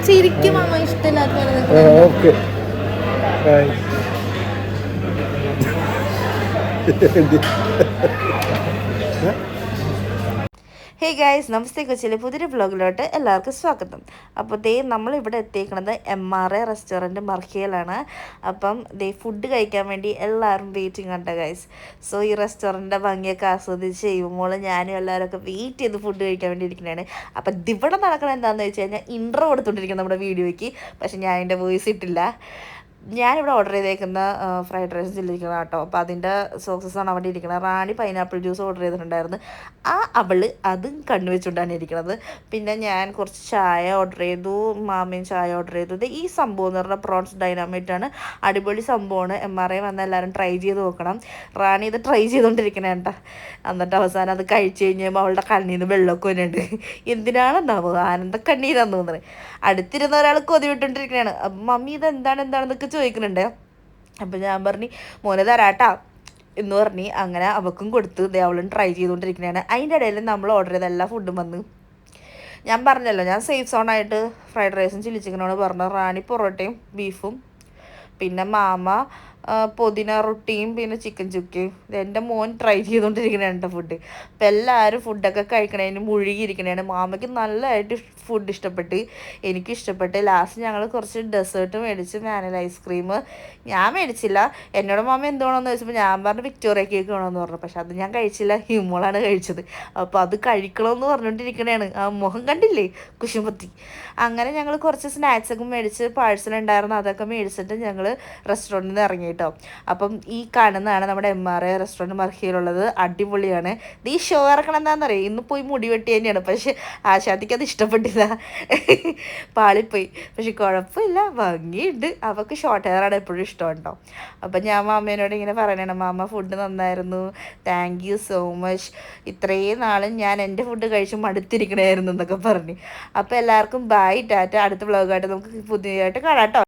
ശരിക്കും മാമ ഇഷ്ടമില്ലാത്ത okay hey guys, നമസ്തേ കൊച്ചിയിലെ പുതിയൊരു വ്ലോഗിലോട്ട് എല്ലാവർക്കും സ്വാഗതം. അപ്പോൾ നമ്മളിവിടെ എത്തിയിരിക്കുന്നത് MRA റെസ്റ്റോറൻറ്റ് മർഹിയയിലാണ്. അപ്പം ഫുഡ് കഴിക്കാൻ വേണ്ടി എല്ലാവരും വെയിറ്റിംഗ് ഉണ്ട് ഗൈസ്. സോ ഈ റെസ്റ്റോറൻറ്റിൻ്റെ ഭംഗിയൊക്കെ ആസ്വദിച്ച് ചെയ്യുമ്പോൾ ഞാനും എല്ലാവരും വെയിറ്റ് ചെയ്ത് ഫുഡ് കഴിക്കാൻ വേണ്ടി ഇരിക്കുന്നതാണ്. അപ്പം ഇവിടെ നടക്കണം എന്താണെന്ന് വെച്ച് കഴിഞ്ഞാൽ ഇൻട്രോ കൊടുത്തുകൊണ്ടിരിക്കുന്നത് നമ്മുടെ വീഡിയോയ്ക്ക്. പക്ഷേ ഞാൻ എൻ്റെ വോയിസ് ഇട്ടില്ല. ഞാനിവിടെ ഓർഡർ ചെയ്തേക്കുന്ന ഫ്രൈഡ് റൈസ് ചില്ലിരിക്കണം കേട്ടോ. അപ്പോൾ അതിൻ്റെ സോസസാണ് അവിടെ ഇരിക്കുന്നത്. റാണി പൈനാപ്പിൾ ജ്യൂസ് ഓർഡർ ചെയ്തിട്ടുണ്ടായിരുന്നു. അവള് അതും കണ്ണുവെച്ചുകൊണ്ടാണ് ഇരിക്കുന്നത്. പിന്നെ ഞാൻ കുറച്ച് ചായ ഓർഡർ ചെയ്തു, മാമയും ചായ ഓർഡർ ചെയ്തത്. ഈ സംഭവം എന്ന് പറഞ്ഞാൽ പ്രോൺസ് ഡൈനാമൈറ്റാണ്. അടിപൊളി സംഭവമാണ്. MRA വന്ന് എല്ലാവരും ട്രൈ ചെയ്ത് നോക്കണം. റാണി ഇത് ട്രൈ ചെയ്തുകൊണ്ടിരിക്കണേ കേട്ടോ. എന്നിട്ട് അവസാനം അത് കഴിച്ച് കഴിഞ്ഞപ്പോൾ അവളുടെ കണ്ണിൽ നിന്ന് വെള്ളമൊക്കെ വരുന്നുണ്ട്. എന്തിനാണെന്നാവും ആനന്ദ കണ്ണീരാന്ന് തോന്നുന്നത്. അടുത്തിരുന്ന ഒരാൾ കൊതി വിട്ടുകൊണ്ടിരിക്കണതാണ്. മമ്മി എന്താണെന്നൊക്കെ ചോദിക്കുന്നുണ്ട്. അപ്പം ഞാൻ പറഞ്ഞു മോനെ തരാട്ടാ എന്ന് പറഞ്ഞ് അങ്ങനെ അവൾക്കും കൊടുത്ത് അവളും ട്രൈ ചെയ്തുകൊണ്ടിരിക്കുന്നതാണ്. അതിൻ്റെ ഇടയിൽ നമ്മൾ ഓർഡർ ചെയ്ത എല്ലാ ഫുഡും വന്ന്. ഞാൻ പറഞ്ഞല്ലോ, ഞാൻ സേഫ് സോണായിട്ട് ഫ്രൈഡ് റൈസും ചില്ലി ചിക്കനോട് പറഞ്ഞു. റാണി പൊറോട്ടയും ബീഫും, പിന്നെ മാമ പുതിന റൊട്ടിയും, പിന്നെ ചിക്കൻ ചുക്കയും. എൻ്റെ മോൻ ട്രൈ ചെയ്തുകൊണ്ടിരിക്കണേണ്ട ഫുഡ്. അപ്പം എല്ലാവരും ഫുഡൊക്കെ കഴിക്കണതിന് മുഴുകിയിരിക്കണേണ്. മാമയ്ക്ക് നല്ലതായിട്ട് ഫുഡ് ഇഷ്ടപ്പെട്ട്, എനിക്കും ഇഷ്ടപ്പെട്ട്. ലാസ്റ്റ് ഞങ്ങൾ കുറച്ച് ഡെസേർട്ട് മേടിച്ച്, വാനില ഐസ്ക്രീം ഞാൻ മേടിച്ചില്ല. എന്നോട് മാമ എന്തുവേണമെന്ന് ചോദിച്ചപ്പോൾ ഞാൻ പറഞ്ഞു വിക്ടോറിയ കേക്ക് വേണമെന്ന് പറഞ്ഞു. പക്ഷെ അത് ഞാൻ കഴിച്ചില്ല, ഹിമോളാണ് കഴിച്ചത്. അപ്പോൾ അത് കഴിക്കണമെന്ന് പറഞ്ഞുകൊണ്ടിരിക്കണേണ്. ആ മുഖം കണ്ടില്ലേ, കുശുമ്പത്തി. അങ്ങനെ ഞങ്ങൾ കുറച്ച് സ്നാക്സൊക്കെ മേടിച്ച്, പാഴ്സലുണ്ടായിരുന്നു അതൊക്കെ മേടിച്ചിട്ട് ഞങ്ങൾ റെസ്റ്റോറൻറ്റിൽ നിന്ന് ഇറങ്ങി കേട്ടോ. അപ്പം ഈ കാണുന്നതാണ് നമ്മുടെ MRA റെസ്റ്റോറൻറ്റ് മർഹിയിലുള്ളത്. അടിപൊളിയാണ്. ഈ ഷോ ഇറക്കണം എന്താണെന്നറിയാം, ഇന്ന് പോയി മുടി വെട്ടി തന്നെയാണ്. പക്ഷെ ആശാദിക്ക് അത് ഇഷ്ടപ്പെട്ടില്ല, പാളിപ്പോയി. പക്ഷെ കുഴപ്പമില്ല, ഭംഗിയുണ്ട്. അവൾക്ക് ഷോർട്ട് ഹെയറാണ് എപ്പോഴും ഇഷ്ടം കേട്ടോ. അപ്പം ഞാൻ മാമേനോട് ഇങ്ങനെ പറയണം, മാമ ഫുഡ് നന്നായിരുന്നു, താങ്ക് യു സോ മച്ച്, ഇത്രയും നാളും ഞാൻ എൻ്റെ ഫുഡ് കഴിച്ച് മടുത്തിരിക്കണമായിരുന്നു എന്നൊക്കെ പറഞ്ഞ്. അപ്പോൾ എല്ലാവർക്കും ബൈ, ടാറ്റ. അടുത്ത വ്ലോഗായിട്ട് നമുക്ക് പുതിയതായിട്ട് കാണാം കേട്ടോ.